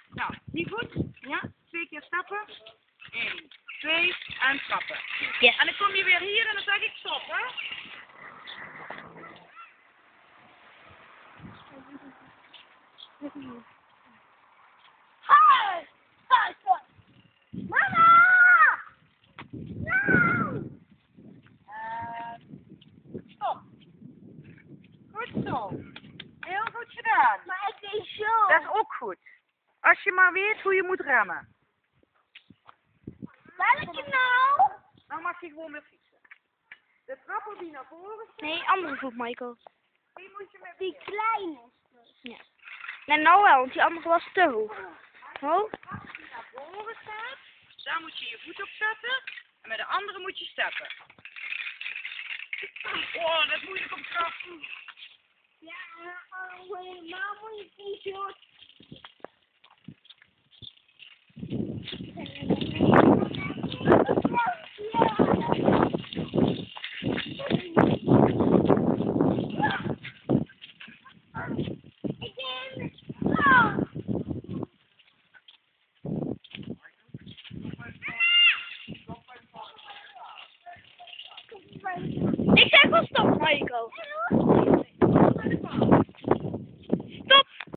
Nou, niet goed? Ja? 2 keer stappen. 1, 2 en stappen. Yes. En dan kom je weer hier en dan zeg ik stop, hè? Mama! No! Stop. Goed zo. Heel goed gedaan. Maar ik deed zo. Dat is ook goed. Als je maar weet hoe je moet remmen. Welke nou? Dan mag je gewoon weer fietsen. De trappen die naar voren staan, Nee, andere voet, Michael. die moet je met Die kleine. Ja. Nee, nou wel, want die andere was te hoog. Oh? de trap die naar voren staat, daar moet je je voet op zetten. En met de andere moet je stappen. Oh, dat is moeilijk om te trappen. Ja, helemaal moet je niet zo. Ik zeg wel stop, Michael.